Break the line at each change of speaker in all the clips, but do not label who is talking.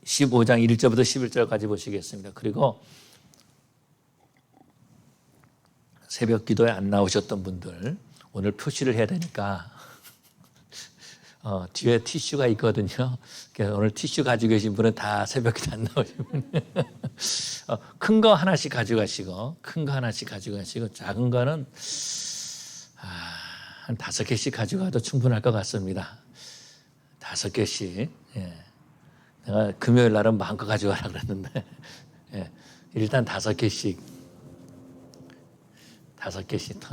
15장 1절부터 11절까지 보시겠습니다. 그리고 새벽 기도에 안 나오셨던 분들 오늘 표시를 해야 되니까 뒤에 티슈가 있거든요. 그래서 오늘 티슈 가지고 계신 분은 다 새벽 기도 안 나오신 분. 큰 거 하나씩 가져가시고 작은 거는 한 5개씩 가져가도 충분할 것 같습니다. 5개씩. 예. 내가 금요일 날은 마음껏 가져가라 그랬는데 예. 일단 5개씩.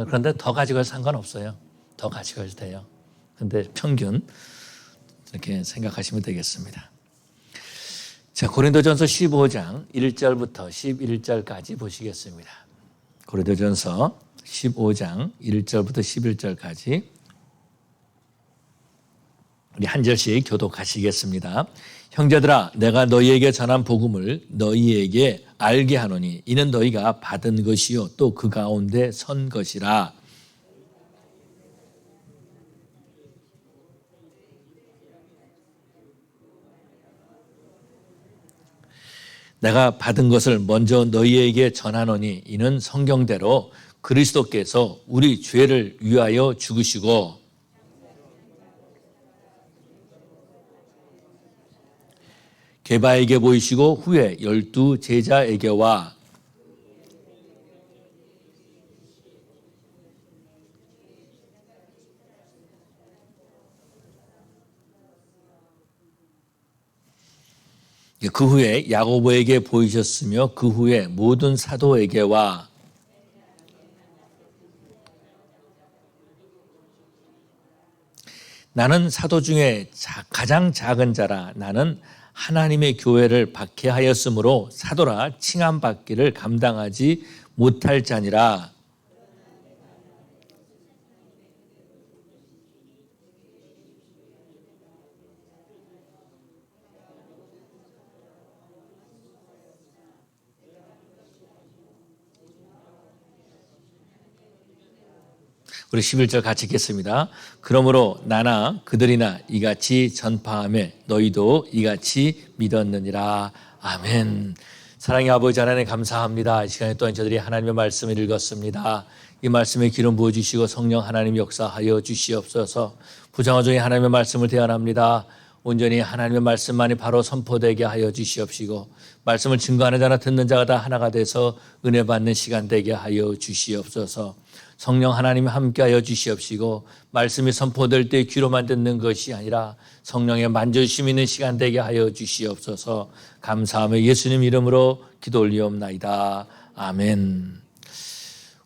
그런데 더 가져가도 상관없어요. 더 가져가도 돼요. 근데 평균 이렇게 생각하시면 되겠습니다. 자, 고린도전서 15장 1절부터 11절까지 보시겠습니다. 고린도전서 15장 1절부터 11절까지 우리 한 절씩 교독하시겠습니다. 형제들아, 내가 너희에게 전한 복음을 너희에게 알게 하노니 이는 너희가 받은 것이요 또 그 가운데 선 것이라. 내가 받은 것을 먼저 너희에게 전하노니 이는 성경대로 그리스도께서 우리 죄를 위하여 죽으시고 게바에게 보이시고 후에 12 제자에게와 그 후에 야고보에게 보이셨으며 그 후에 모든 사도에게와 나는 사도 중에 가장 작은 자라. 나는 하나님의 교회를 박해하였으므로 사도라 칭함받기를 감당하지 못할 자니라. 우리 11절 같이 읽겠습니다. 그러므로 나나 그들이나 이같이 전파하며 너희도 이같이 믿었느니라. 아멘. 사랑의 아버지 하나님 감사합니다. 이 시간에 또한 저들이 하나님의 말씀을 읽었습니다. 이 말씀에 기름 부어주시고 성령 하나님 역사하여 주시옵소서. 부정어 중에 하나님의 말씀을 대언합니다. 온전히 하나님의 말씀만이 바로 선포되게 하여 주시옵시고 말씀을 증거하는 자나 듣는 자가 다 하나가 돼서 은혜 받는 시간 되게 하여 주시옵소서. 성령 하나님 함께하여 주시옵시고 말씀이 선포될 때 귀로만 듣는 것이 아니라 성령의 만져주심 있는 시간 되게 하여 주시옵소서. 감사하며 예수님 이름으로 기도 올리옵나이다. 아멘.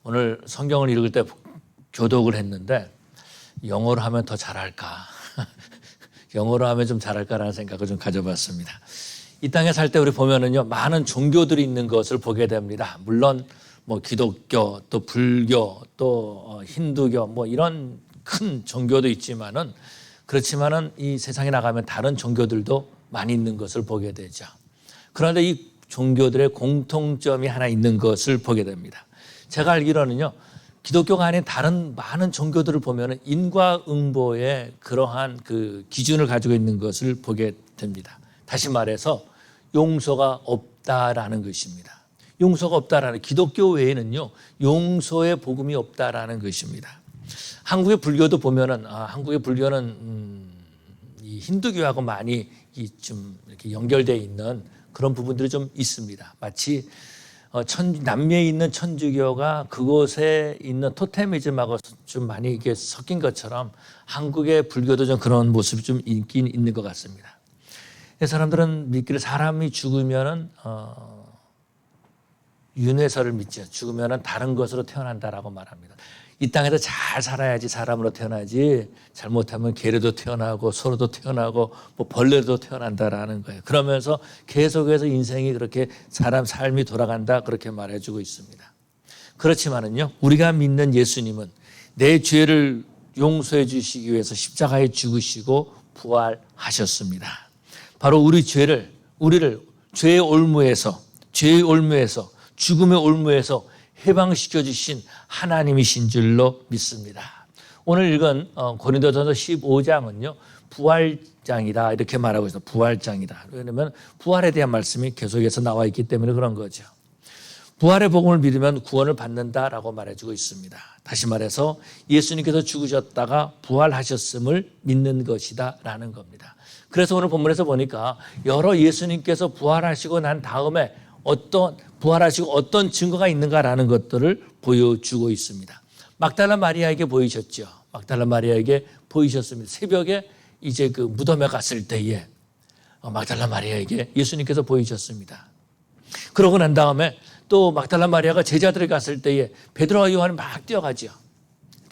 오늘 성경을 읽을 때 교독을 했는데 영어로 하면 더 잘할까? 영어로 하면 좀 잘할까라는 생각을 좀 가져봤습니다. 이 땅에 살 때 우리 보면은요, 많은 종교들이 있는 것을 보게 됩니다. 물론 기독교, 또 불교, 또 힌두교 이런 큰 종교도 있지만은 그렇지만은 이 세상에 나가면 다른 종교들도 많이 있는 것을 보게 되죠. 그런데 이 종교들의 공통점이 하나 있는 것을 보게 됩니다. 제가 알기로는요, 기독교가 아닌 다른 많은 종교들을 보면은 인과응보의 그러한 그 기준을 가지고 있는 것을 보게 됩니다. 다시 말해서 용서가 없다라는 것입니다. 용서가 없다라는, 기독교 외에는요, 용서의 복음이 없다라는 것입니다. 한국의 불교도 보면은, 한국의 불교는, 이 힌두교하고 많이 좀 이렇게 연결되어 있는 그런 부분들이 좀 있습니다. 마치, 남미에 있는 천주교가 그곳에 있는 토테미즘하고 좀 많이 이게 섞인 것처럼 한국의 불교도 좀 그런 모습이 좀 있긴 있는 것 같습니다. 사람들은 믿기를 사람이 죽으면은, 윤회설을 믿죠. 죽으면 다른 것으로 태어난다라고 말합니다. 이 땅에서 잘 살아야지 사람으로 태어나지 잘못하면 개로도 태어나고 소로도 태어나고 벌레도 태어난다라는 거예요. 그러면서 계속해서 인생이 그렇게 사람 삶이 돌아간다 그렇게 말해주고 있습니다. 그렇지만은요, 우리가 믿는 예수님은 내 죄를 용서해 주시기 위해서 십자가에 죽으시고 부활하셨습니다. 바로 우리를 죄의 올무에서 죽음의 올무에서 해방시켜 주신 하나님이신 줄로 믿습니다. 오늘 읽은 고린도전서 15장은요. 부활장이다 이렇게 말하고 있어요. 부활장이다. 왜냐하면 부활에 대한 말씀이 계속해서 나와 있기 때문에 그런 거죠. 부활의 복음을 믿으면 구원을 받는다라고 말해주고 있습니다. 다시 말해서 예수님께서 죽으셨다가 부활하셨음을 믿는 것이다 라는 겁니다. 그래서 오늘 본문에서 보니까 여러 예수님께서 부활하시고 난 다음에 부활하시고 어떤 증거가 있는가라는 것들을 보여주고 있습니다. 막달라 마리아에게 보이셨죠. 막달라 마리아에게 보이셨습니다. 새벽에 이제 그 무덤에 갔을 때에 막달라 마리아에게 예수님께서 보이셨습니다. 그러고 난 다음에 또 막달라 마리아가 제자들에 갔을 때에 베드로와 요한이 막 뛰어가죠.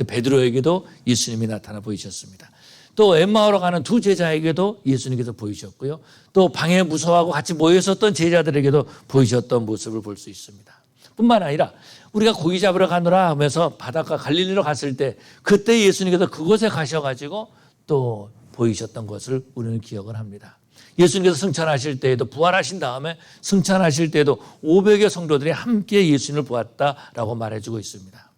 베드로에게도 예수님이 나타나 보이셨습니다. 또 엠마오로 가는 두 제자에게도 예수님께서 보이셨고요. 또 방에 무서워하고 같이 모여 있었던 제자들에게도 보이셨던 모습을 볼 수 있습니다. 뿐만 아니라 우리가 고기 잡으러 가노라 하면서 바닷가 갈릴리로 갔을 때 그때 예수님께서 그곳에 가셔가지고 또 보이셨던 것을 우리는 기억을 합니다. 예수님께서 승천하실 때에도 부활하신 다음에 승천하실 때에도 500여 성도들이 함께 예수님을 보았다라고 말해주고 있습니다.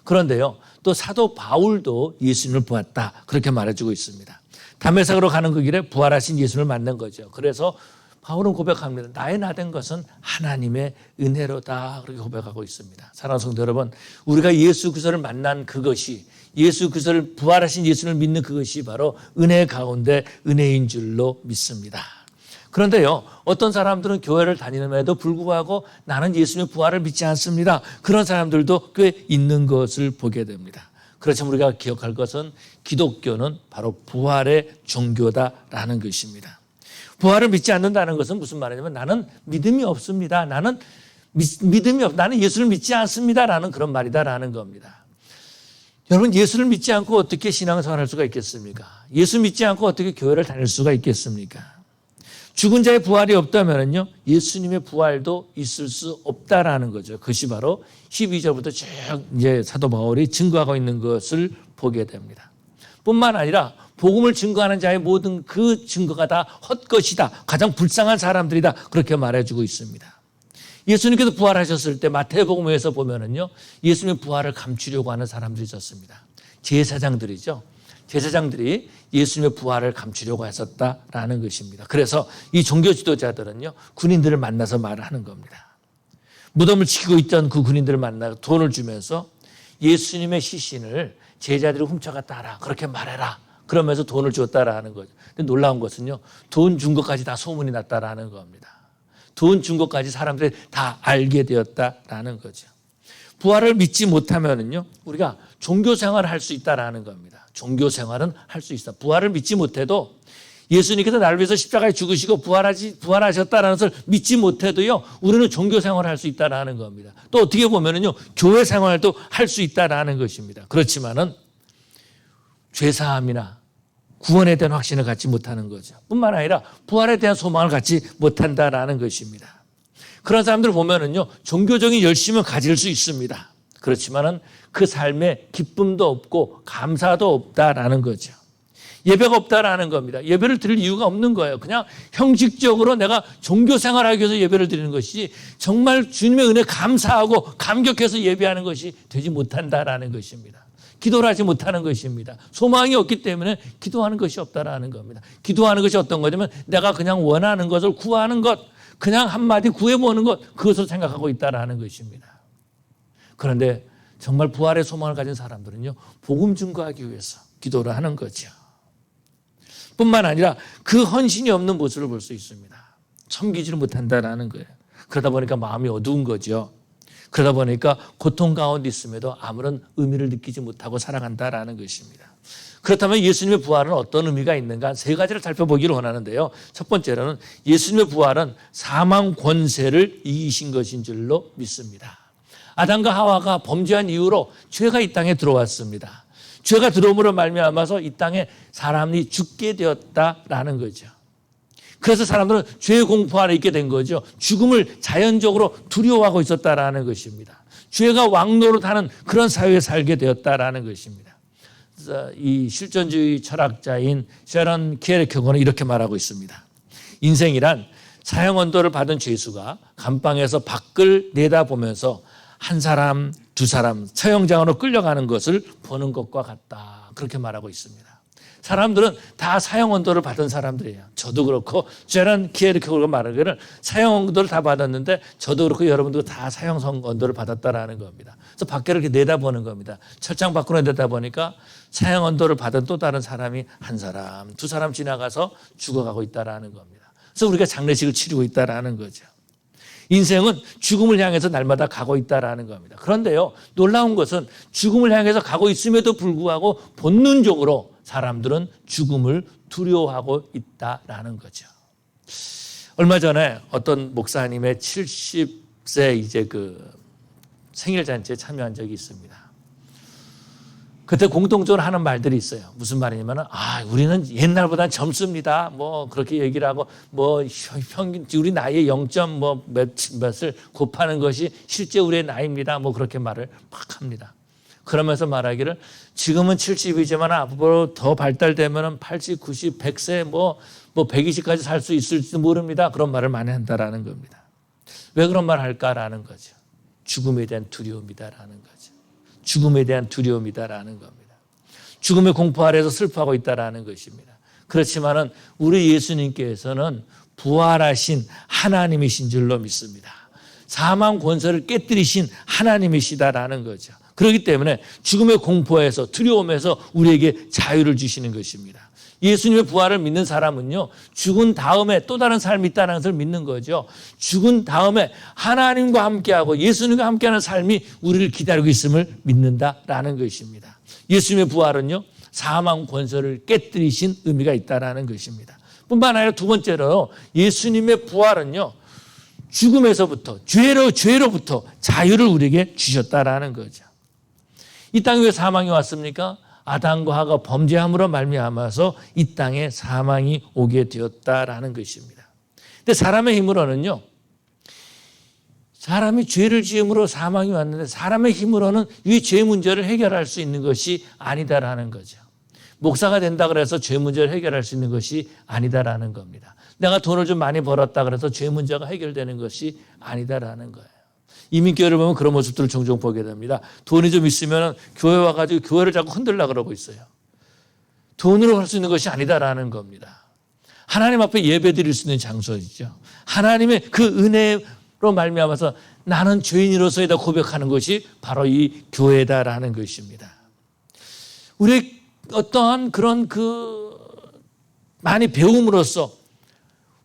그런데요, 또 사도 바울도 예수님을 보았다 그렇게 말해주고 있습니다. 다메섹으로 가는 그 길에 부활하신 예수님을 만난 거죠. 그래서 바울은 고백합니다. 나의 나된 것은 하나님의 은혜로다 그렇게 고백하고 있습니다. 사랑하는 성도 여러분, 우리가 예수 그리스도를 만난 그것이 예수 그리스도를 부활하신 예수를 믿는 그것이 바로 은혜 가운데 은혜인 줄로 믿습니다. 그런데요, 어떤 사람들은 교회를 다니는데도 불구하고 나는 예수님의 부활을 믿지 않습니다. 그런 사람들도 꽤 있는 것을 보게 됩니다. 그렇지만 우리가 기억할 것은 기독교는 바로 부활의 종교다라는 것입니다. 부활을 믿지 않는다는 것은 무슨 말이냐면 나는 믿음이 없습니다. 나는 예수를 믿지 않습니다라는 그런 말이다라는 겁니다. 여러분, 예수를 믿지 않고 어떻게 신앙생활을 할 수가 있겠습니까? 예수 믿지 않고 어떻게 교회를 다닐 수가 있겠습니까? 죽은 자의 부활이 없다면요, 예수님의 부활도 있을 수 없다라는 거죠. 그것이 바로 12절부터 쭉 이제 사도 바울이 증거하고 있는 것을 보게 됩니다. 뿐만 아니라 복음을 증거하는 자의 모든 그 증거가 다 헛것이다. 가장 불쌍한 사람들이다. 그렇게 말해주고 있습니다. 예수님께서 부활하셨을 때 마태복음에서 보면은요, 예수님의 부활을 감추려고 하는 사람들이 있었습니다. 제사장들이죠. 제사장들이 예수님의 부활을 감추려고 했었다라는 것입니다. 그래서 이 종교 지도자들은요, 군인들을 만나서 말을 하는 겁니다. 무덤을 지키고 있던 그 군인들을 만나 돈을 주면서 예수님의 시신을 제자들이 훔쳐갔다라 그렇게 말해라. 그러면서 돈을 줬다라는 거죠. 근데 놀라운 것은요, 돈 준 것까지 다 소문이 났다라는 겁니다. 돈 준 것까지 사람들이 다 알게 되었다라는 거죠. 부활을 믿지 못하면은요, 우리가 종교 생활을 할 수 있다라는 겁니다. 종교 생활은 할 수 있어. 부활을 믿지 못해도 예수님께서 나를 위해서 십자가에 죽으시고 부활하셨다라는 것을 믿지 못해도요, 우리는 종교 생활을 할 수 있다라는 겁니다. 또 어떻게 보면은요, 교회 생활도 할 수 있다라는 것입니다. 그렇지만은 죄사함이나 구원에 대한 확신을 갖지 못하는 거죠. 뿐만 아니라 부활에 대한 소망을 갖지 못한다라는 것입니다. 그런 사람들을 보면은요, 종교적인 열심을 가질 수 있습니다. 그렇지만은 그 삶에 기쁨도 없고 감사도 없다라는 거죠. 예배가 없다라는 겁니다. 예배를 드릴 이유가 없는 거예요. 그냥 형식적으로 내가 종교 생활하기 위해서 예배를 드리는 것이지 정말 주님의 은혜 감사하고 감격해서 예배하는 것이 되지 못한다라는 것입니다. 기도를 하지 못하는 것입니다. 소망이 없기 때문에 기도하는 것이 없다라는 겁니다. 기도하는 것이 어떤 거냐면 내가 그냥 원하는 것을 구하는 것, 그냥 한마디 구해보는 것, 그것을 생각하고 있다라는 것입니다. 그런데 정말 부활의 소망을 가진 사람들은요, 복음 증거하기 위해서 기도를 하는 거죠. 뿐만 아니라 그 헌신이 없는 모습을 볼 수 있습니다. 섬기지를 못한다라는 거예요. 그러다 보니까 마음이 어두운 거죠. 그러다 보니까 고통 가운데 있음에도 아무런 의미를 느끼지 못하고 살아간다라는 것입니다. 그렇다면 예수님의 부활은 어떤 의미가 있는가? 세 가지를 살펴보기를 원하는데요. 첫 번째로는 예수님의 부활은 사망 권세를 이기신 것인 줄로 믿습니다. 아담과 하와가 범죄한 이후로 죄가 이 땅에 들어왔습니다. 죄가 들어옴으로 말미암아서 이 땅에 사람이 죽게 되었다라는 거죠. 그래서 사람들은 죄의 공포 안에 있게 된 거죠. 죽음을 자연적으로 두려워하고 있었다라는 것입니다. 죄가 왕노릇하는 그런 사회에 살게 되었다라는 것입니다. 그래서 이 실존주의 철학자인 셰런 키에르케고는 이렇게 말하고 있습니다. 인생이란 사형 언도를 받은 죄수가 감방에서 밖을 내다보면서 한 사람, 두 사람 처형장으로 끌려가는 것을 보는 것과 같다. 그렇게 말하고 있습니다. 사람들은 다 사형 언도를 받은 사람들이에요. 저도 그렇고 제란 키에르케고르가 말하기를 사형 언도를 다 받았는데 저도 그렇고 여러분도 다 사형 언도를 받았다라는 겁니다. 그래서 밖을 이렇게 내다보는 겁니다. 철장 밖으로 내다보니까 사형 언도를 받은 또 다른 사람이 한 사람, 두 사람 지나가서 죽어가고 있다라는 겁니다. 그래서 우리가 장례식을 치르고 있다라는 거죠. 인생은 죽음을 향해서 날마다 가고 있다라는 겁니다. 그런데요, 놀라운 것은 죽음을 향해서 가고 있음에도 불구하고 본능적으로 사람들은 죽음을 두려워하고 있다라는 거죠. 얼마 전에 어떤 목사님의 70세 이제 그 생일 잔치에 참여한 적이 있습니다. 그때 공통적으로 하는 말들이 있어요. 무슨 말이냐면은, 우리는 옛날보다 젊습니다. 뭐, 그렇게 얘기를 하고, 뭐, 평균, 우리 나이의 0. 몇을 곱하는 것이 실제 우리의 나이입니다. 뭐, 그렇게 말을 막 합니다. 그러면서 말하기를, 지금은 70이지만 앞으로 더 발달되면은 80, 90, 100세, 뭐 120까지 살 수 있을지도 모릅니다. 그런 말을 많이 한다라는 겁니다. 왜 그런 말을 할까라는 거죠. 죽음에 대한 두려움이다라는 거죠. 죽음에 대한 두려움이다라는 겁니다. 죽음의 공포 아래에서 슬퍼하고 있다라는 것입니다. 그렇지만은 우리 예수님께서는 부활하신 하나님이신 줄로 믿습니다. 사망 권세를 깨뜨리신 하나님이시다라는 거죠. 그렇기 때문에 죽음의 공포에서 두려움에서 우리에게 자유를 주시는 것입니다. 예수님의 부활을 믿는 사람은요, 죽은 다음에 또 다른 삶이 있다는 것을 믿는 거죠. 죽은 다음에 하나님과 함께하고 예수님과 함께하는 삶이 우리를 기다리고 있음을 믿는다라는 것입니다. 예수님의 부활은요, 사망 권세를 깨뜨리신 의미가 있다라는 것입니다. 뿐만 아니라 두 번째로 예수님의 부활은요, 죽음에서부터 죄로부터 자유를 우리에게 주셨다라는 거죠. 이 땅에 왜 사망이 왔습니까? 아담과 하가 범죄함으로 말미암아서 이 땅에 사망이 오게 되었다라는 것입니다. 근데 사람의 힘으로는요, 사람이 죄를 지음으로 사망이 왔는데 사람의 힘으로는 이 죄 문제를 해결할 수 있는 것이 아니다라는 거죠. 목사가 된다 그래서 죄 문제를 해결할 수 있는 것이 아니다라는 겁니다. 내가 돈을 좀 많이 벌었다 그래서 죄 문제가 해결되는 것이 아니다라는 거예요. 이민교회를 보면 그런 모습들을 종종 보게 됩니다. 돈이 좀 있으면 교회 와가지고 교회를 자꾸 흔들려고 그러고 있어요. 돈으로 할 수 있는 것이 아니다라는 겁니다. 하나님 앞에 예배 드릴 수 있는 장소이죠. 하나님의 그 은혜로 말미암아서 나는 죄인으로서이다 고백하는 것이 바로 이 교회다라는 것입니다. 우리 어떠한 그런 많이 배움으로써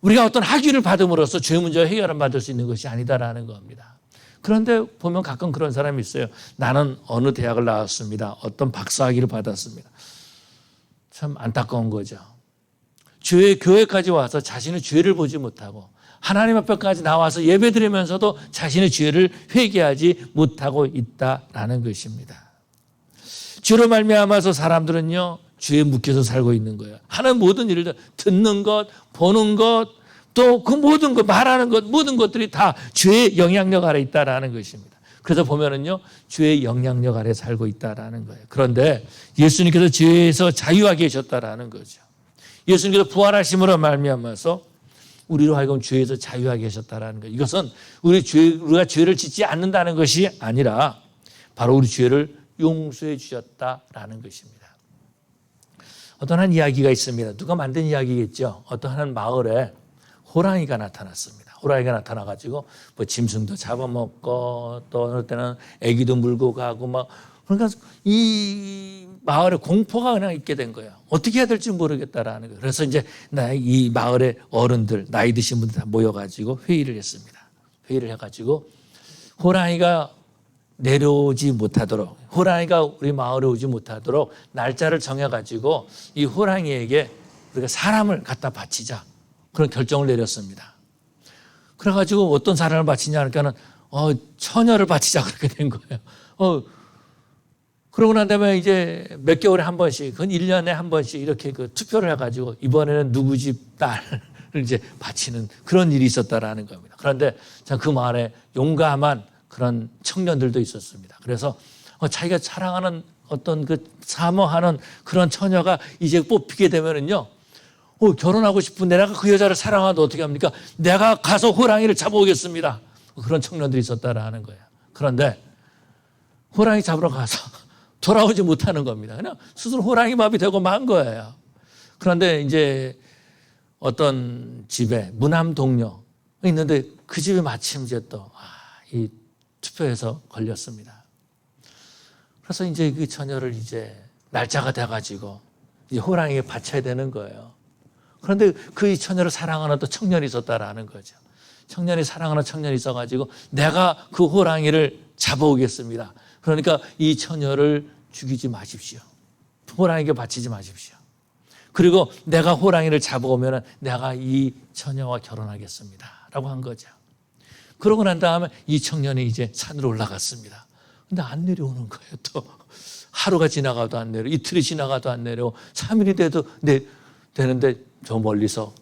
우리가 어떤 학위를 받음으로써 죄 문제를 해결을 받을 수 있는 것이 아니다라는 겁니다. 그런데 보면 가끔 그런 사람이 있어요. 나는 어느 대학을 나왔습니다. 어떤 박사학위를 받았습니다. 참 안타까운 거죠. 교회까지 와서 자신의 죄를 보지 못하고 하나님 앞에까지 나와서 예배드리면서도 자신의 죄를 회개하지 못하고 있다라는 것입니다. 죄로 말미암아서 사람들은요, 죄에 묶여서 살고 있는 거예요. 하는 모든 일을 듣는 것, 보는 것, 또 그 모든 것, 말하는 것, 모든 것들이 다 죄의 영향력 아래 있다라는 것입니다. 그래서 보면은요, 죄의 영향력 아래 살고 있다라는 거예요. 그런데 예수님께서 죄에서 자유하게 하셨다라는 거죠. 예수님께서 부활하심으로 말미암아서 우리로 하여금 죄에서 자유하게 하셨다라는 거예요. 이것은 우리가 죄를 짓지 않는다는 것이 아니라 바로 우리 죄를 용서해 주셨다라는 것입니다. 어떤 한 이야기가 있습니다. 누가 만든 이야기겠죠. 어떤 한 마을에 호랑이가 나타났습니다. 호랑이가 나타나가지고 뭐 짐승도 잡아먹고 또 어느 때는 애기도 물고 가고 막 그러니까 이 마을에 공포가 그냥 있게 된 거예요. 어떻게 해야 될지 모르겠다라는 거예요. 그래서 이제 이 마을의 어른들, 나이 드신 분들 다 모여가지고 회의를 했습니다. 회의를 해가지고 호랑이가 내려오지 못하도록, 호랑이가 우리 마을에 오지 못하도록 날짜를 정해가지고 이 호랑이에게 우리가 사람을 갖다 바치자. 그런 결정을 내렸습니다. 그래가지고 어떤 사람을 바치냐 하니까는 처녀를 바치자 그렇게 된 거예요. 그러고 난 다음에 이제 몇 개월에 한 번씩, 그건 1년에 한 번씩 이렇게 그 투표를 해가지고 이번에는 누구 집 딸을 이제 바치는 그런 일이 있었다라는 겁니다. 그런데 그 마을에 용감한 그런 청년들도 있었습니다. 그래서 자기가 사랑하는 어떤 사모하는 그런 처녀가 이제 뽑히게 되면은요, 결혼하고 싶은 내가 그 여자를 사랑하는데 어떻게 합니까? 내가 가서 호랑이를 잡아오겠습니다. 그런 청년들이 있었다라는 거예요. 그런데 호랑이 잡으러 가서 돌아오지 못하는 겁니다. 그냥 스스로 호랑이 밥이 되고 만 거예요. 그런데 이제 어떤 집에 무남 동료 있는데 그 집에 마침 이제 또 이 투표에서 걸렸습니다. 그래서 이제 그 처녀를 이제 날짜가 돼가지고 이제 호랑이에게 바쳐야 되는 거예요. 그런데 그 처녀를 사랑하는 또 청년이 있었다라는 거죠. 청년이 사랑하는 청년이 있어가지고 내가 그 호랑이를 잡아오겠습니다. 그러니까 이 처녀를 죽이지 마십시오. 호랑이에게 바치지 마십시오. 그리고 내가 호랑이를 잡아오면 내가 이 처녀와 결혼하겠습니다. 라고 한 거죠. 그러고 난 다음에 이 청년이 이제 산으로 올라갔습니다. 근데 안 내려오는 거예요. 또 하루가 지나가도 안 내려, 이틀이 지나가도 안 내려, 3일이 돼도 되는데 저 멀리서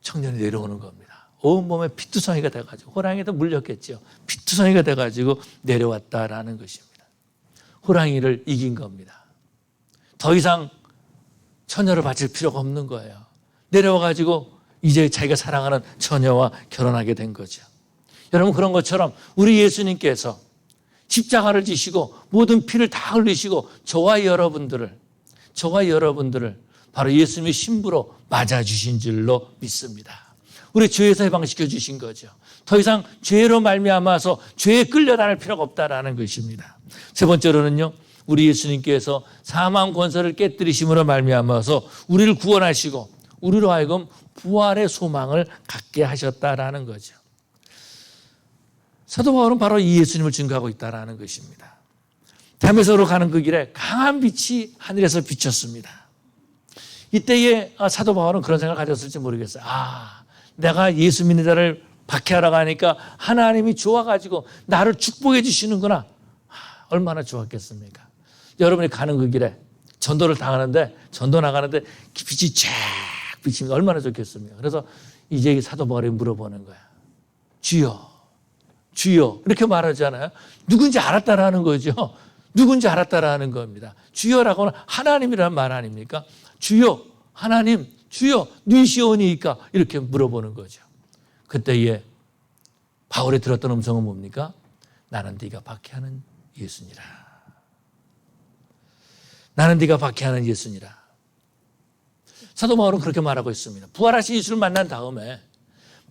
청년이 내려오는 겁니다. 온몸에 피투성이가 돼가지고 호랑이도 물렸겠죠. 피투성이가 돼가지고 내려왔다라는 것입니다. 호랑이를 이긴 겁니다. 더 이상 처녀를 바칠 필요가 없는 거예요. 내려와가지고 이제 자기가 사랑하는 처녀와 결혼하게 된 거죠. 여러분, 그런 것처럼 우리 예수님께서 십자가를 지시고 모든 피를 다 흘리시고 저와 여러분들을 바로 예수님의 신부로 맞아주신 줄로 믿습니다. 우리 죄에서 해방시켜 주신 거죠. 더 이상 죄로 말미암아서 죄에 끌려다닐 필요가 없다라는 것입니다. 세 번째로는요, 우리 예수님께서 사망 권세를 깨뜨리심으로 말미암아서 우리를 구원하시고 우리로 하여금 부활의 소망을 갖게 하셨다라는 거죠. 사도 바울은 바로 이 예수님을 증거하고 있다라는 것입니다. 다메섹으로 가는 그 길에 강한 빛이 하늘에서 비쳤습니다. 이때에 사도 바울은 그런 생각을 가졌을지 모르겠어요. 내가 예수 믿는 자를 박해하러 가니까 하나님이 좋아가지고 나를 축복해 주시는구나. 얼마나 좋았겠습니까? 여러분이 가는 그 길에 전도 나가는데 빛이 쫙 비치면 얼마나 좋겠습니까? 그래서 이제 사도 바울이 물어보는 거야. 주여 이렇게 말하잖아요. 누군지 알았다라는 거죠. 누군지 알았다라는 겁니다. 주여라고는 하나님이라는 말 아닙니까? 주여, 하나님, 주여, 누이시오니이까 이렇게 물어보는 거죠. 그때에 바울이 들었던 음성은 뭡니까? 나는 네가 박해하는 예수니라. 나는 네가 박해하는 예수니라. 사도 바울은 그렇게 말하고 있습니다. 부활하신 예수를 만난 다음에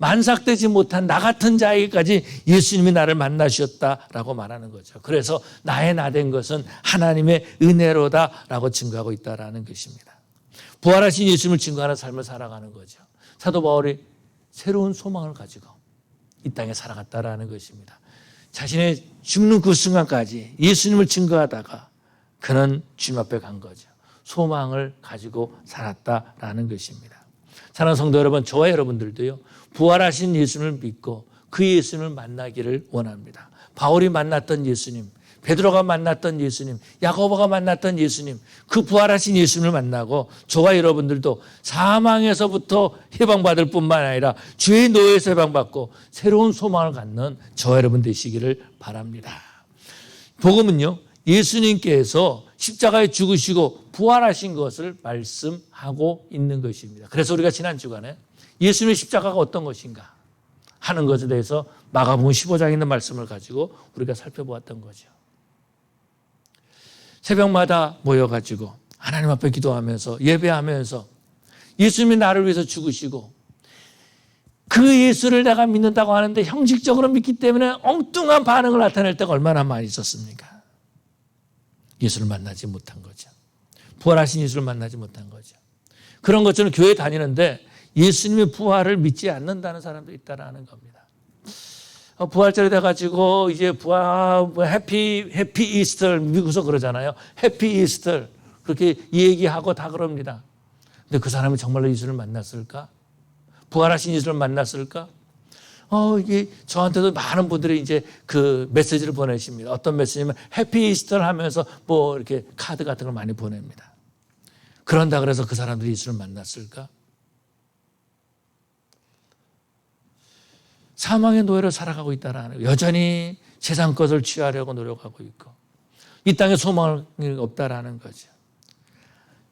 만삭되지 못한 나 같은 자에게까지 예수님이 나를 만나셨다라고 말하는 거죠. 그래서 나의 나 된 것은 하나님의 은혜로다라고 증거하고 있다라는 것입니다. 부활하신 예수님을 증거하는 삶을 살아가는 거죠. 사도 바울이 새로운 소망을 가지고 이 땅에 살아갔다라는 것입니다. 자신의 죽는 그 순간까지 예수님을 증거하다가 그는 주님 앞에 간 거죠. 소망을 가지고 살았다라는 것입니다. 사랑하는 성도 여러분, 저와 여러분들도요, 부활하신 예수님을 믿고 그 예수님을 만나기를 원합니다. 바울이 만났던 예수님, 베드로가 만났던 예수님, 야고보가 만났던 예수님, 그 부활하신 예수님을 만나고 저와 여러분들도 사망에서부터 해방받을 뿐만 아니라 죄의 노예에서 해방받고 새로운 소망을 갖는 저와 여러분 되시기를 바랍니다. 복음은요, 예수님께서 십자가에 죽으시고 부활하신 것을 말씀하고 있는 것입니다. 그래서 우리가 지난 주간에 예수님의 십자가가 어떤 것인가 하는 것에 대해서 마가복음 15장에 있는 말씀을 가지고 우리가 살펴보았던 거죠. 새벽마다 모여가지고 하나님 앞에 기도하면서 예배하면서 예수님이 나를 위해서 죽으시고 그 예수를 내가 믿는다고 하는데 형식적으로 믿기 때문에 엉뚱한 반응을 나타낼 때가 얼마나 많이 있었습니까? 예수를 만나지 못한 거죠. 부활하신 예수를 만나지 못한 거죠. 그런 것처럼 교회 다니는데 예수님의 부활을 믿지 않는다는 사람도 있다라는 겁니다. 부활절이 돼가지고 이제 해피 이스터 미국에서 그러잖아요. 해피 이스터 그렇게 얘기하고 다 그럽니다. 근데 그 사람이 정말로 예수를 만났을까? 부활하신 예수를 만났을까? 이게 저한테도 많은 분들이 이제 그 메시지를 보내십니다. 어떤 메시지냐면 해피 이스터를 하면서 뭐 이렇게 카드 같은 걸 많이 보냅니다. 그런다 그래서 그 사람들이 예수를 만났을까? 사망의 노예로 살아가고 있다라는 거예요. 여전히 세상 것을 취하려고 노력하고 있고 이 땅에 소망이 없다라는 거죠.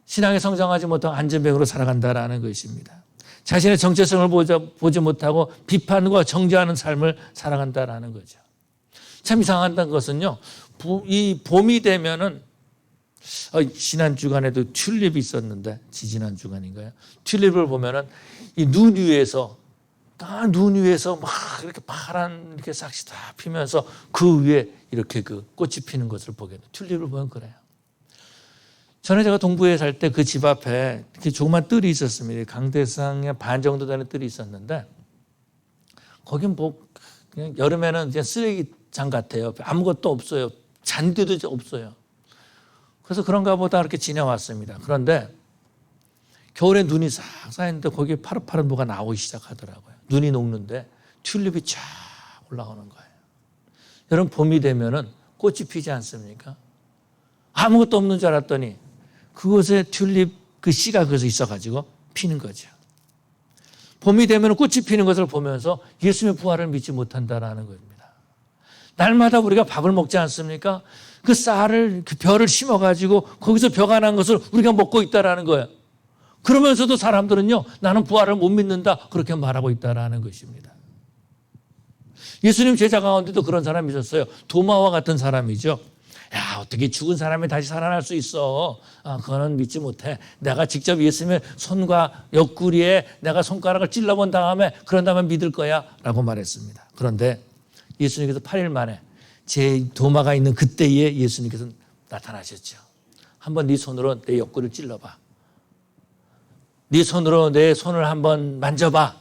신앙에 성장하지 못하고 안전병으로 살아간다라는 것입니다. 자신의 정체성을 보지 못하고 비판과 정죄하는 삶을 살아간다라는 거죠. 참 이상하다는 것은요, 이 봄이 되면은 지난 주간에도 튤립이 있었는데, 지지난 주간인가요? 튤립을 보면은 이 눈 위에서 막 이렇게 파란 이렇게 싹이 다 피면서 그 위에 이렇게 그 꽃이 피는 것을 보게 돼요. 튤립을 보면 그래요. 전에 제가 동부에 살 때 그 집 앞에 이렇게 조그만 뜰이 있었습니다. 강대상의 반 정도 되는 뜰이 있었는데, 거긴 뭐 그냥 여름에는 그냥 쓰레기장 같아요. 아무것도 없어요. 잔디도 없어요. 그래서 그런가 보다 이렇게 지내왔습니다. 그런데 겨울에 눈이 싹 쌓였는데 거기에 파릇파릇 뭐가 나오기 시작하더라고요. 눈이 녹는데 튤립이 쫙 올라오는 거예요. 여러분, 봄이 되면은 꽃이 피지 않습니까? 아무것도 없는 줄 알았더니 그곳에 튤립 그 씨가 그것에 있어가지고 피는 거죠. 봄이 되면 꽃이 피는 것을 보면서 예수님의 부활을 믿지 못한다라는 겁니다. 날마다 우리가 밥을 먹지 않습니까? 그 쌀을, 그 벼를 심어가지고 거기서 벼가 난 것을 우리가 먹고 있다라는 거예요. 그러면서도 사람들은요, 나는 부활을 못 믿는다, 그렇게 말하고 있다라는 것입니다. 예수님 제자 가운데도 그런 사람이 있었어요. 도마와 같은 사람이죠. 야, 어떻게 죽은 사람이 다시 살아날 수 있어? 그거는 믿지 못해. 내가 직접 예수님의 손과 옆구리에 내가 손가락을 찔러본 다음에 그런 다음에 믿을 거야 라고 말했습니다. 그런데 예수님께서 8일 만에 제 도마가 있는 그때에 예수님께서 나타나셨죠. 한번 네 손으로 내 옆구리를 찔러봐. 네 손으로 내 손을 한번 만져봐.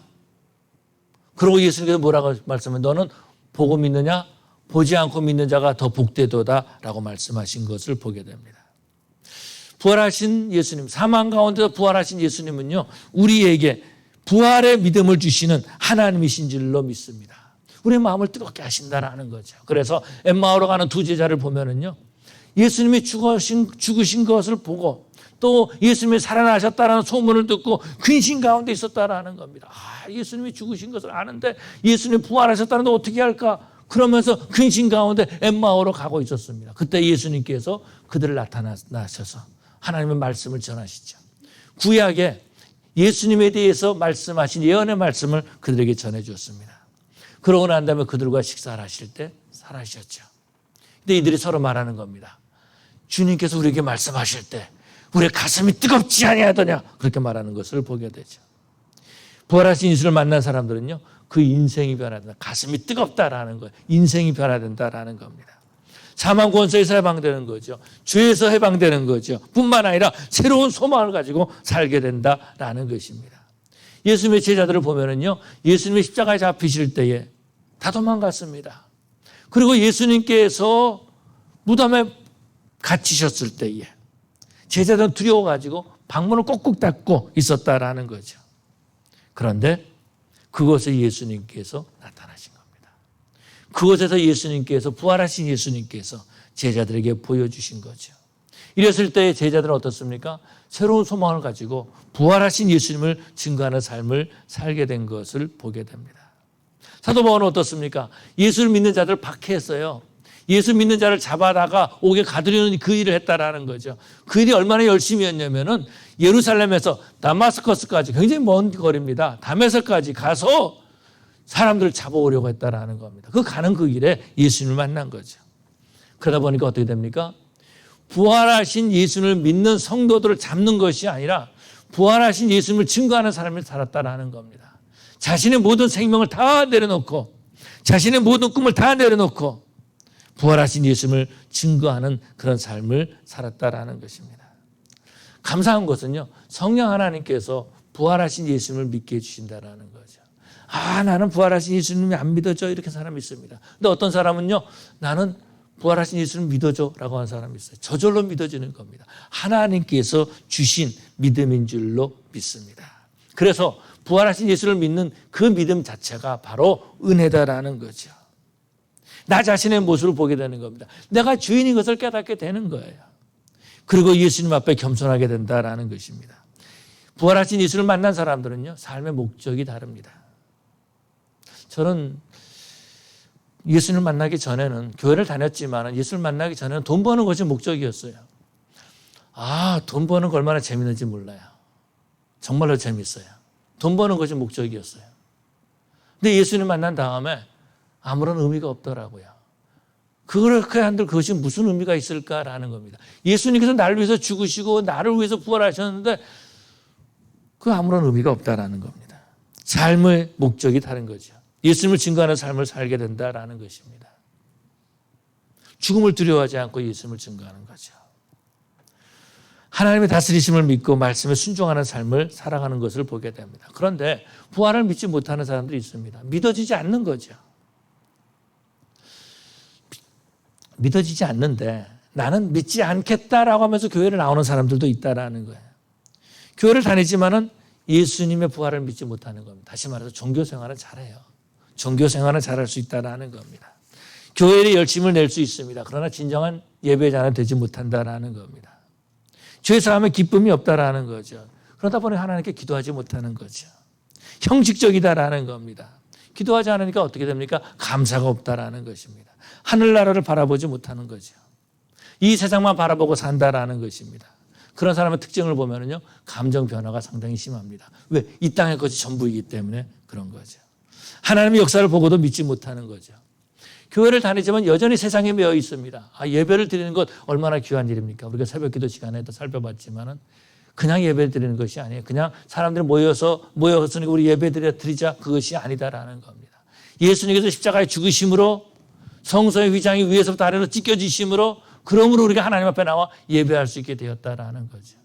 그러고 예수님께서 뭐라고 말씀하면 너는 보고 믿느냐? 보지 않고 믿는 자가 더 복되도다 라고 말씀하신 것을 보게 됩니다. 부활하신 예수님, 사망 가운데서 부활하신 예수님은요, 우리에게 부활의 믿음을 주시는 하나님이신 줄로 믿습니다. 우리의 마음을 뜨겁게 하신다라는 거죠. 그래서 엠마오로 가는 두 제자를 보면은요, 예수님이 죽으신 것을 보고 또 예수님이 살아나셨다는 소문을 듣고 근심 가운데 있었다라는 겁니다. 예수님이 죽으신 것을 아는데 예수님이 부활하셨다는데 어떻게 할까? 그러면서 근심 가운데 엠마오로 가고 있었습니다. 그때 예수님께서 그들을 나타나셔서 하나님의 말씀을 전하시죠. 구약에 예수님에 대해서 말씀하신 예언의 말씀을 그들에게 전해주었습니다. 그러고 난 다음에 그들과 식사를 하실 때 살아셨죠. 근데 이들이 서로 말하는 겁니다. 주님께서 우리에게 말씀하실 때 우리의 가슴이 뜨겁지 아니하더냐, 그렇게 말하는 것을 보게 되죠. 부활하신 예수를 만난 사람들은요, 그 인생이 변화된다. 가슴이 뜨겁다라는 거예요. 인생이 변화된다라는 겁니다. 사망 권세에서 해방되는 거죠. 죄에서 해방되는 거죠. 뿐만 아니라 새로운 소망을 가지고 살게 된다라는 것입니다. 예수님의 제자들을 보면은요, 예수님의 십자가에 잡히실 때에 다 도망갔습니다. 그리고 예수님께서 무덤에 갇히셨을 때에 제자들은 두려워가지고 방문을 꼭꼭 닫고 있었다라는 거죠. 그런데 그곳에 예수님께서 나타나신 겁니다. 그곳에서 예수님께서, 부활하신 예수님께서 제자들에게 보여주신 거죠. 이랬을 때 제자들은 어떻습니까? 새로운 소망을 가지고 부활하신 예수님을 증거하는 삶을 살게 된 것을 보게 됩니다. 사도 바울은 어떻습니까? 예수를 믿는 자들을 박해했어요. 예수 믿는 자를 잡아다가 옥에 가두려는 그 일을 했다라는 거죠. 그 일이 얼마나 열심히 했냐면은 예루살렘에서 다마스커스까지, 굉장히 먼 거리입니다. 다메섹까지 가서 사람들을 잡아오려고 했다라는 겁니다. 그 가는 그 길에 예수님을 만난 거죠. 그러다 보니까 어떻게 됩니까? 부활하신 예수를 믿는 성도들을 잡는 것이 아니라 부활하신 예수님을 증거하는 삶을 살았다라는 겁니다. 자신의 모든 생명을 다 내려놓고, 자신의 모든 꿈을 다 내려놓고 부활하신 예수님을 증거하는 그런 삶을 살았다라는 것입니다. 감사한 것은요, 성령 하나님께서 부활하신 예수님을 믿게 해주신다라는 거죠. 나는 부활하신 예수님이 안 믿어져, 이렇게 사람이 있습니다. 근데 어떤 사람은요, 나는 부활하신 예수님 믿어줘 라고 하는 사람이 있어요. 저절로 믿어지는 겁니다. 하나님께서 주신 믿음인 줄로 믿습니다. 그래서 부활하신 예수를 믿는 그 믿음 자체가 바로 은혜다라는 거죠. 나 자신의 모습을 보게 되는 겁니다. 내가 주인인 것을 깨닫게 되는 거예요. 그리고 예수님 앞에 겸손하게 된다라는 것입니다. 부활하신 예수를 만난 사람들은요, 삶의 목적이 다릅니다. 저는 예수를 만나기 전에는, 교회를 다녔지만 예수를 만나기 전에는 돈 버는 것이 목적이었어요. 돈 버는 거 얼마나 재밌는지 몰라요. 정말로 재밌어요. 돈 버는 것이 목적이었어요. 근데 예수님 만난 다음에 아무런 의미가 없더라고요. 그렇게 한들 그것이 무슨 의미가 있을까라는 겁니다. 예수님께서 나를 위해서 죽으시고 나를 위해서 부활하셨는데 그 아무런 의미가 없다라는 겁니다. 삶의 목적이 다른 거죠. 예수님을 증거하는 삶을 살게 된다라는 것입니다. 죽음을 두려워하지 않고 예수님을 증거하는 거죠. 하나님의 다스리심을 믿고 말씀에 순종하는 삶을 살아가는 것을 보게 됩니다. 그런데 부활을 믿지 못하는 사람들이 있습니다. 믿어지지 않는 거죠. 믿어지지 않는데 나는 믿지 않겠다라고 하면서 교회를 나오는 사람들도 있다라는 거예요. 교회를 다니지만은 예수님의 부활을 믿지 못하는 겁니다. 다시 말해서 종교 생활은 잘해요. 종교 생활은 잘할 수 있다라는 겁니다. 교회에 열심을 낼 수 있습니다. 그러나 진정한 예배자는 되지 못한다라는 겁니다. 죄에서 하면 기쁨이 없다라는 거죠. 그러다 보니 하나님께 기도하지 못하는 거죠. 형식적이다라는 겁니다. 기도하지 않으니까 어떻게 됩니까? 감사가 없다라는 것입니다. 하늘나라를 바라보지 못하는 거죠. 이 세상만 바라보고 산다라는 것입니다. 그런 사람의 특징을 보면요, 감정 변화가 상당히 심합니다. 왜? 이 땅의 것이 전부이기 때문에 그런 거죠. 하나님의 역사를 보고도 믿지 못하는 거죠. 교회를 다니지만 여전히 세상에 매여 있습니다. 예배를 드리는 것 얼마나 귀한 일입니까? 우리가 새벽기도 시간에도 살펴봤지만은 그냥 예배 드리는 것이 아니에요. 그냥 사람들이 모였으니까 우리 예배 드리자, 그것이 아니다라는 겁니다. 예수님께서 십자가에 죽으심으로 성소의 휘장이 위에서부터 아래로 찢겨지심으로 그러므로 우리가 하나님 앞에 나와 예배할 수 있게 되었다라는 거죠.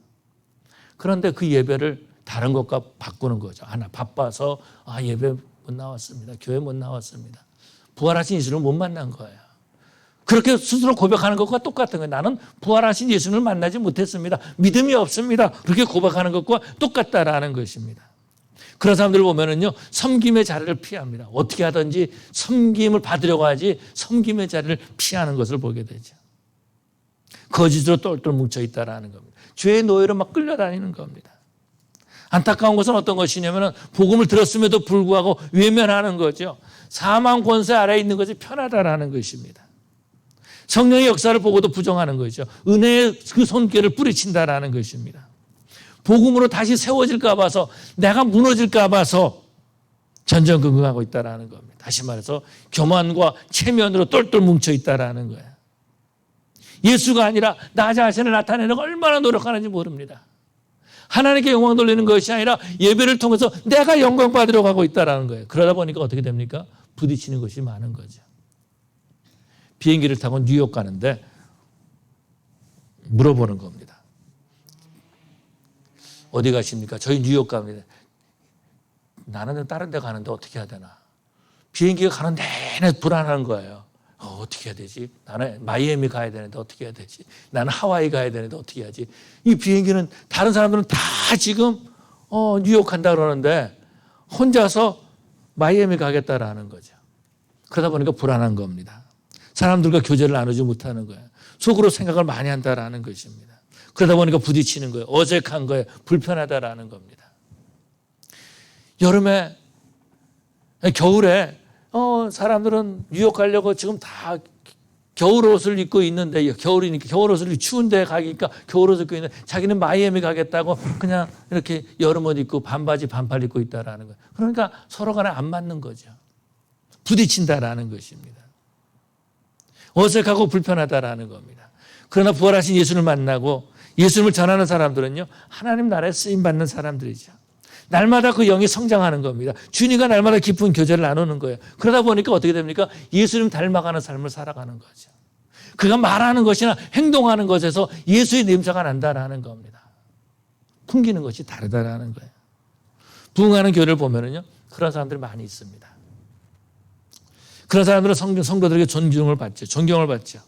그런데 그 예배를 다른 것과 바꾸는 거죠. 나 바빠서 예배 못 나왔습니다. 교회 못 나왔습니다. 부활하신 예수를 못 만난 거예요. 그렇게 스스로 고백하는 것과 똑같은 거예요. 나는 부활하신 예수를 만나지 못했습니다. 믿음이 없습니다. 그렇게 고백하는 것과 똑같다라는 것입니다. 그런 사람들을 보면은요, 섬김의 자리를 피합니다. 어떻게 하든지 섬김을 받으려고 하지 섬김의 자리를 피하는 것을 보게 되죠. 거짓으로 똘똘 뭉쳐있다라는 겁니다. 죄의 노예로 막 끌려다니는 겁니다. 안타까운 것은 어떤 것이냐면 복음을 들었음에도 불구하고 외면하는 거죠. 사망 권세 아래에 있는 것이 편하다라는 것입니다. 성령의 역사를 보고도 부정하는 거죠. 은혜의 그 손길을 뿌리친다라는 것입니다. 복음으로 다시 세워질까 봐서, 내가 무너질까 봐서 전전긍긍하고 있다라는 겁니다. 다시 말해서 교만과 체면으로 똘똘 뭉쳐 있다라는 거예요. 예수가 아니라 나 자신을 나타내려고 얼마나 노력하는지 모릅니다. 하나님께 영광 돌리는 것이 아니라 예배를 통해서 내가 영광 받으려고 하고 있다라는 거예요. 그러다 보니까 어떻게 됩니까? 부딪히는 것이 많은 거죠. 비행기를 타고 뉴욕 가는데 물어보는 겁니다. 어디 가십니까? 저희 뉴욕 갑니다. 나는 다른 데 가는데 어떻게 해야 되나? 비행기가 가는 내내 불안한 거예요. 어떻게 해야 되지? 나는 마이애미 가야 되는데 어떻게 해야 되지? 나는 하와이 가야 되는데 어떻게 해야지? 이 비행기는 다른 사람들은 다 지금 뉴욕 간다 그러는데 혼자서 마이애미 가겠다라는 거죠. 그러다 보니까 불안한 겁니다. 사람들과 교제를 나누지 못하는 거예요. 속으로 생각을 많이 한다라는 것입니다. 그러다 보니까 부딪히는 거예요. 어색한 거예요. 불편하다라는 겁니다. 여름에, 겨울에 사람들은 뉴욕 가려고 지금 다 겨울옷을 입고 있는데, 겨울이니까 겨울옷을 추운데 가기니까 겨울옷을 입고 있는데, 자기는 마이애미 가겠다고 그냥 이렇게 여름옷 입고 반바지 반팔 입고 있다라는 거예요. 그러니까 서로 간에 안 맞는 거죠. 부딪힌다라는 것입니다. 어색하고 불편하다라는 겁니다. 그러나 부활하신 예수를 만나고 예수님을 전하는 사람들은요, 하나님 나라에 쓰임받는 사람들이죠. 날마다 그 영이 성장하는 겁니다. 주님과 날마다 깊은 교제를 나누는 거예요. 그러다 보니까 어떻게 됩니까? 예수님 닮아가는 삶을 살아가는 거죠. 그가 말하는 것이나 행동하는 것에서 예수의 냄새가 난다라는 겁니다. 풍기는 것이 다르다라는 거예요. 부흥하는 교회를 보면은요, 그런 사람들이 많이 있습니다. 그런 사람들은 성도들에게 존경을 받죠.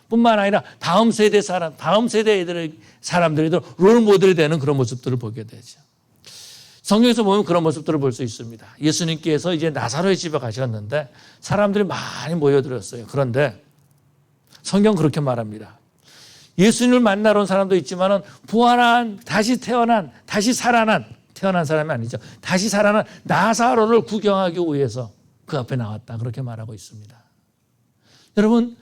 뿐만 아니라 다음 세대 사람들에도 롤 모델이 되는 그런 모습들을 보게 되죠. 성경에서 보면 그런 모습들을 볼 수 있습니다. 예수님께서 이제 나사로의 집에 가셨는데 사람들이 많이 모여들었어요. 그런데 성경 그렇게 말합니다. 예수님을 만나러 온 사람도 있지만 부활한, 다시 태어난 사람이 아니죠. 다시 살아난 나사로를 구경하기 위해서 그 앞에 나왔다. 그렇게 말하고 있습니다. 여러분,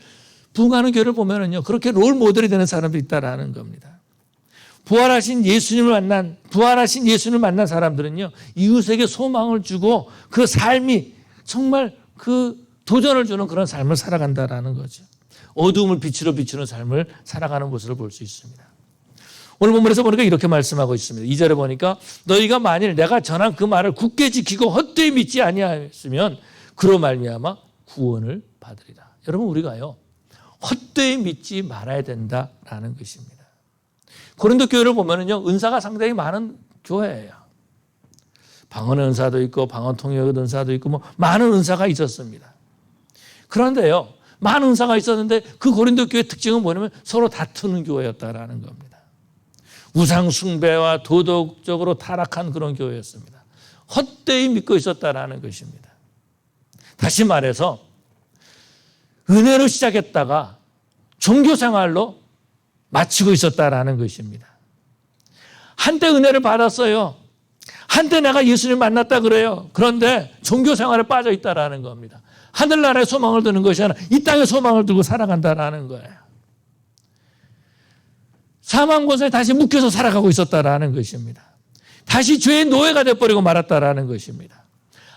부흥하는 교회를 보면은요, 그렇게 롤 모델이 되는 사람도 있다라는 겁니다. 부활하신 예수님을 만난 사람들은요, 이웃에게 소망을 주고 그 삶이 정말 그 도전을 주는 그런 삶을 살아간다라는 거죠. 어두움을 빛으로 비추는 삶을 살아가는 모습을 볼 수 있습니다. 오늘 본문에서 보니까 이렇게 말씀하고 있습니다. 2절에 보니까 너희가 만일 내가 전한 그 말을 굳게 지키고 헛되이 믿지 아니하였으면 그로 말미암아 구원을 받으리라. 여러분, 우리가요 헛되이 믿지 말아야 된다라는 것입니다. 고린도 교회를 보면은요 은사가 상당히 많은 교회예요. 방언 은사도 있고 방언 통역 은사도 있고 뭐 많은 은사가 있었습니다. 그런데요 많은 은사가 있었는데 그 고린도 교회의 특징은 뭐냐면 서로 다투는 교회였다라는 겁니다. 우상 숭배와 도덕적으로 타락한 그런 교회였습니다. 헛되이 믿고 있었다라는 것입니다. 다시 말해서 은혜로 시작했다가 종교생활로 마치고 있었다라는 것입니다. 한때 은혜를 받았어요. 한때 내가 예수님을 만났다 그래요. 그런데 종교생활에 빠져 있다라는 겁니다. 하늘나라에 소망을 두는 것이 아니라 이 땅에 소망을 두고 살아간다라는 거예요. 사망 권세에 다시 묶여서 살아가고 있었다라는 것입니다. 다시 죄의 노예가 되어버리고 말았다라는 것입니다.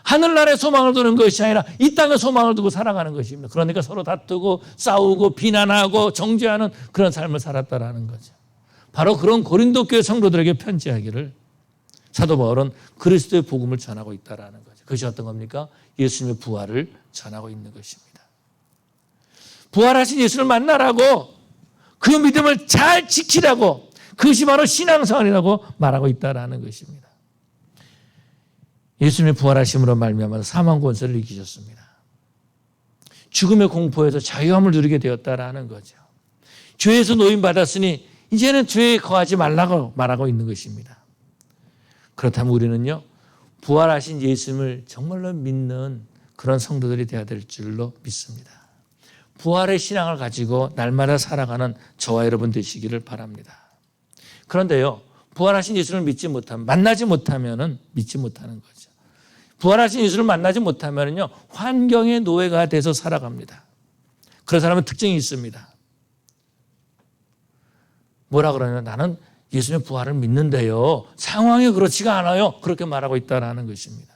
하늘나라에 소망을 두는 것이 아니라 이 땅에 소망을 두고 살아가는 것입니다. 그러니까 서로 다투고 싸우고 비난하고 정죄하는 그런 삶을 살았다라는 거죠. 바로 그런 고린도 교회 성도들에게 편지하기를 사도 바울은 그리스도의 복음을 전하고 있다라는 거죠. 그것이 어떤 겁니까? 예수님의 부활을 전하고 있는 것입니다. 부활하신 예수를 만나라고 그 믿음을 잘 지키라고 그것이 바로 신앙생활이라고 말하고 있다라는 것입니다. 예수님의 부활하심으로 말미암아 사망 권세를 이기셨습니다. 죽음의 공포에서 자유함을 누리게 되었다라는 거죠. 죄에서 노임받았으니 이제는 죄에 거하지 말라고 말하고 있는 것입니다. 그렇다면 우리는요 부활하신 예수님을 정말로 믿는 그런 성도들이 되어야 될 줄로 믿습니다. 부활의 신앙을 가지고 날마다 살아가는 저와 여러분 되시기를 바랍니다. 그런데요 부활하신 예수를 믿지 못하면 만나지 못하면은 믿지 못하는 거죠. 부활하신 예수를 만나지 못하면은요 환경의 노예가 돼서 살아갑니다. 그런 사람은 특징이 있습니다. 뭐라 그러냐면 나는 예수님의 부활을 믿는데요 상황이 그렇지가 않아요. 그렇게 말하고 있다는 것입니다.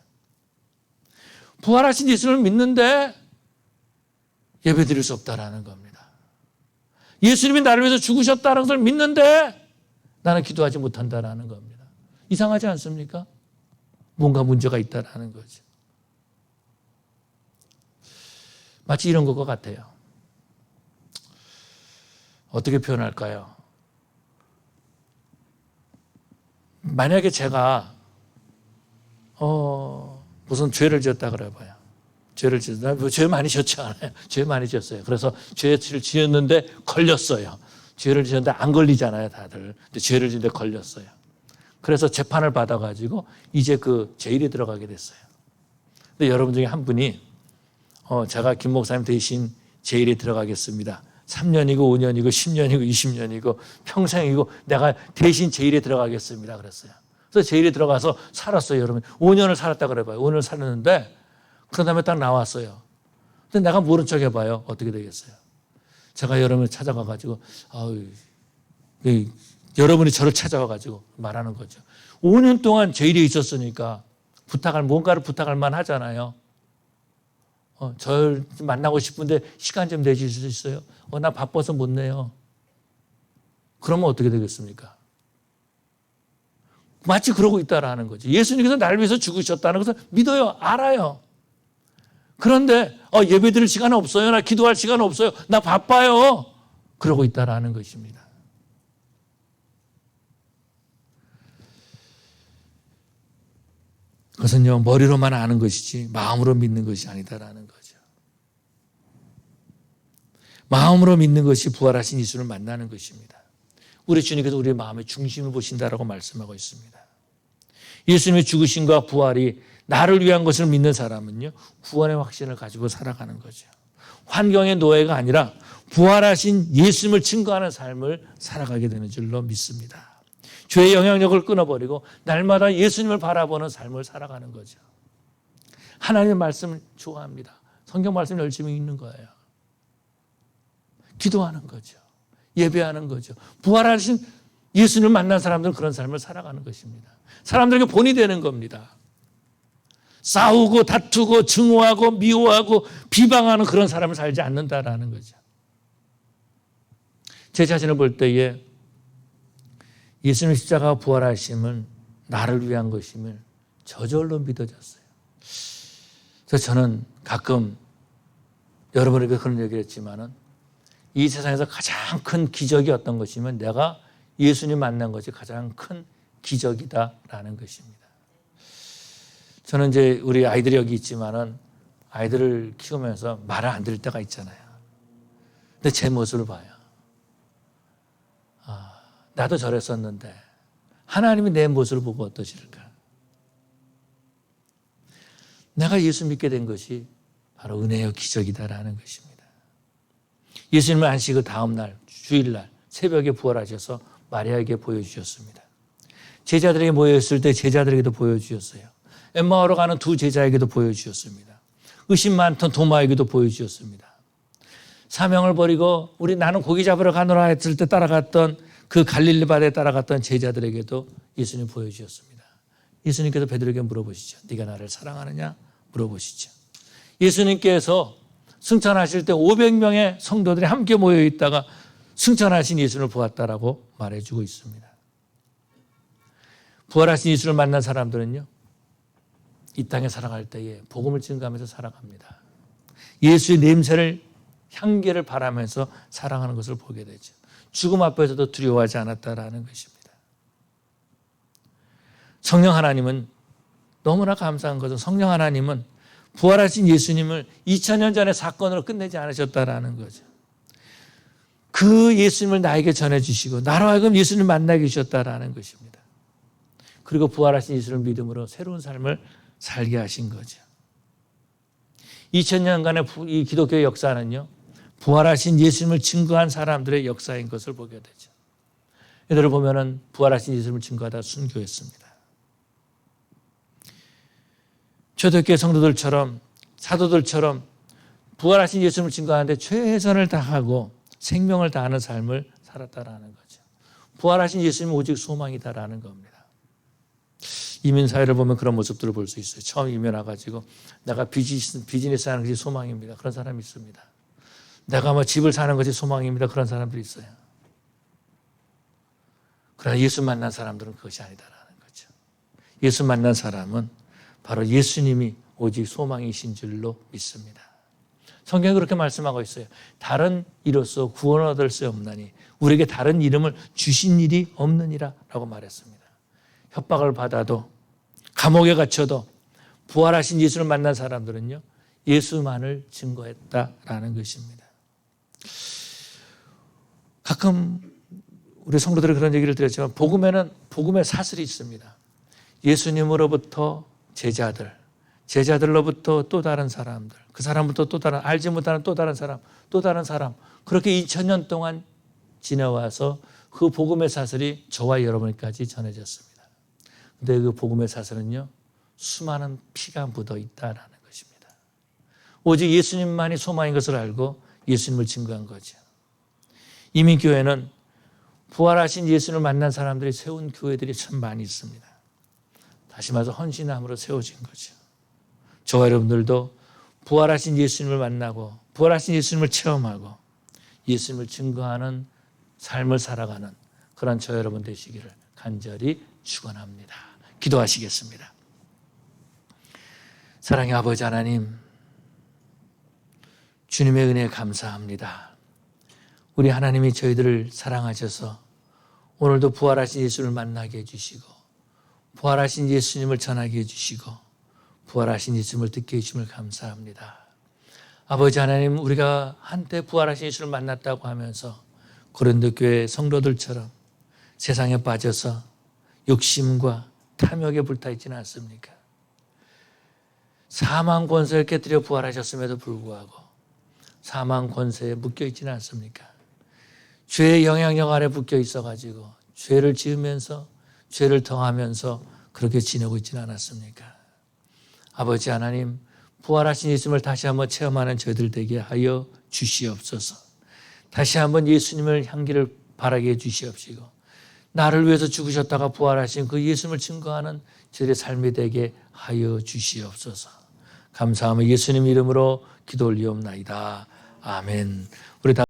부활하신 예수를 믿는데 예배드릴 수 없다라는 겁니다. 예수님이 나를 위해서 죽으셨다는 것을 믿는데 나는 기도하지 못한다라는 겁니다. 이상하지 않습니까? 뭔가 문제가 있다라는 거죠. 마치 이런 것과 같아요. 어떻게 표현할까요? 만약에 제가 무슨 죄를 지었다 그래봐요. 죄를 지었다. 죄 많이 지었지 않아요. 죄 많이 지었어요. 그래서 죄를 지었는데 걸렸어요. 죄를 지었는데 안 걸리잖아요, 다들. 근데 죄를 지었는데 걸렸어요. 그래서 재판을 받아가지고 이제 그 제일에 들어가게 됐어요. 근데 여러분 중에 한 분이 제가 김 목사님 대신 제일에 들어가겠습니다. 3년이고 5년이고 10년이고 20년이고 평생이고 내가 대신 제일에 들어가겠습니다. 그랬어요. 그래서 제일에 들어가서 살았어요, 여러분. 5년을 살았다 그래봐요. 5년을 살았는데 그 다음에 딱 나왔어요. 근데 내가 모른 척 해봐요. 어떻게 되겠어요? 제가 여러분을 찾아가가지고 여러분이 저를 찾아와가지고 말하는 거죠. 5년 동안 제일에 있었으니까 뭔가를 부탁할 만 하잖아요. 저를 만나고 싶은데 시간 좀 내줄 수 있어요? 나 바빠서 못 내요. 그러면 어떻게 되겠습니까? 마치 그러고 있다라는 거죠. 예수님께서 나를 위해서 죽으셨다는 것을 믿어요. 알아요. 그런데 예배 드릴 시간 없어요. 나 기도할 시간 없어요. 나 바빠요. 그러고 있다라는 것입니다. 그것은요 머리로만 아는 것이지 마음으로 믿는 것이 아니다라는 거죠. 마음으로 믿는 것이 부활하신 예수를 만나는 것입니다. 우리 주님께서 우리의 마음의 중심을 보신다라고 말씀하고 있습니다. 예수님의 죽으심과 부활이 나를 위한 것을 믿는 사람은요 구원의 확신을 가지고 살아가는 거죠. 환경의 노예가 아니라 부활하신 예수님을 증거하는 삶을 살아가게 되는 줄로 믿습니다. 죄의 영향력을 끊어버리고 날마다 예수님을 바라보는 삶을 살아가는 거죠. 하나님의 말씀을 좋아합니다. 성경 말씀 열심히 읽는 거예요. 기도하는 거죠. 예배하는 거죠. 부활하신 예수님을 만난 사람들은 그런 삶을 살아가는 것입니다. 사람들에게 본이 되는 겁니다. 싸우고 다투고 증오하고 미워하고 비방하는 그런 사람을 살지 않는다라는 거죠. 제 자신을 볼 때에 예수님 십자가 부활하심은 나를 위한 것임을 저절로 믿어졌어요. 그래서 저는 가끔 여러분에게 그런 얘기를 했지만은 이 세상에서 가장 큰 기적이 어떤 것이면 내가 예수님 만난 것이 가장 큰 기적이다라는 것입니다. 저는 이제 우리 아이들이 여기 있지만은 아이들을 키우면서 말을 안 들을 때가 있잖아요. 근데 제 모습을 봐요. 나도 저랬었는데 하나님이 내 모습을 보고 어떠실까? 내가 예수 믿게 된 것이 바로 은혜의 기적이다라는 것입니다. 예수님은 안식 그 다음 날 주일날 새벽에 부활하셔서 마리아에게 보여주셨습니다. 제자들에게 모여있을 때 제자들에게도 보여주셨어요. 엠마오로 가는 두 제자에게도 보여주셨습니다. 의심 많던 도마에게도 보여주셨습니다. 사명을 버리고 나는 고기 잡으러 가노라 했을 때 따라갔던 그 갈릴리 바다에 따라갔던 제자들에게도 예수님 보여주셨습니다. 예수님께서 베드로에게 물어보시죠. 네가 나를 사랑하느냐? 물어보시죠. 예수님께서 승천하실 때 500명의 성도들이 함께 모여있다가 승천하신 예수님을 보았다라고 말해주고 있습니다. 부활하신 예수를 만난 사람들은요, 이 땅에 살아갈 때에 복음을 증거하면서 살아갑니다. 예수의 냄새를, 향기를 바라면서 살아가는 것을 보게 되죠. 죽음 앞에서도 두려워하지 않았다라는 것입니다. 성령 하나님은 너무나 감사한 것은 성령 하나님은 부활하신 예수님을 2000년 전의 사건으로 끝내지 않으셨다라는 거죠. 그 예수님을 나에게 전해주시고 나로 하여금 예수님을 만나게 해주셨다라는 것입니다. 그리고 부활하신 예수를 믿음으로 새로운 삶을 살게 하신 거죠. 2000년간의 이 기독교의 역사는요, 부활하신 예수님을 증거한 사람들의 역사인 것을 보게 되죠. 이들을 보면은 부활하신 예수님을 증거하다 순교했습니다. 초대교회 성도들처럼 사도들처럼 부활하신 예수님을 증거하는데 최선을 다하고 생명을 다하는 삶을 살았다라는 거죠. 부활하신 예수님은 오직 소망이다라는 겁니다. 이민사회를 보면 그런 모습들을 볼 수 있어요. 처음 이민 와가지고 내가 비즈니스 하는 것이 소망입니다. 그런 사람이 있습니다. 내가 뭐 집을 사는 것이 소망입니다. 그런 사람들이 있어요. 그러나 예수 만난 사람들은 그것이 아니다라는 거죠. 예수 만난 사람은 바로 예수님이 오직 소망이신 줄로 믿습니다. 성경이 그렇게 말씀하고 있어요. 다른 이로써 구원 얻을 수 없나니 우리에게 다른 이름을 주신 일이 없느니라 라고 말했습니다. 협박을 받아도 감옥에 갇혀도 부활하신 예수를 만난 사람들은요, 예수만을 증거했다라는 것입니다. 가끔 우리 성도들이 그런 얘기를 드렸지만 복음에는 복음의 사슬이 있습니다. 예수님으로부터 제자들로부터 또 다른 사람들, 그 사람부터 또 다른, 알지 못하는 또 다른 사람, 또 다른 사람, 그렇게 2000년 동안 지나와서 그 복음의 사슬이 저와 여러분까지 전해졌습니다. 근데 그 복음의 사슬은요, 수많은 피가 묻어 있다라는 것입니다. 오직 예수님만이 소망인 것을 알고 예수님을 증거한 거죠. 이민교회는 부활하신 예수님을 만난 사람들이 세운 교회들이 참 많이 있습니다. 다시 말해서 헌신함으로 세워진 거죠. 저와 여러분들도 부활하신 예수님을 만나고 부활하신 예수님을 체험하고 예수님을 증거하는 삶을 살아가는 그런 저 여러분 되시기를 간절히 축원합니다. 기도하시겠습니다. 사랑의 아버지 하나님, 주님의 은혜에 감사합니다. 우리 하나님이 저희들을 사랑하셔서 오늘도 부활하신 예수를 만나게 해주시고 부활하신 예수님을 전하게 해주시고 부활하신 예수님을 듣게 해주심을 감사합니다. 아버지 하나님, 우리가 한때 부활하신 예수를 만났다고 하면서 고린도 교회 성도들처럼 세상에 빠져서 욕심과 탐욕에 불타 있지는 않습니까? 사망 권세를 깨뜨려 부활하셨음에도 불구하고 사망 권세에 묶여 있지는 않습니까? 죄의 영향력 아래 묶여 있어가지고 죄를 지으면서 죄를 더하면서 그렇게 지내고 있지는 않았습니까? 아버지 하나님, 부활하신 예수님을 다시 한번 체험하는 저희들 되게 하여 주시옵소서. 다시 한번 예수님을 향기를 바라게 해 주시옵시고 나를 위해서 죽으셨다가 부활하신 그 예수님을 증거하는 저희의 삶이 되게 하여 주시옵소서. 감사하며 예수님 이름으로 기도 올리옵나이다. 아멘. 우리 다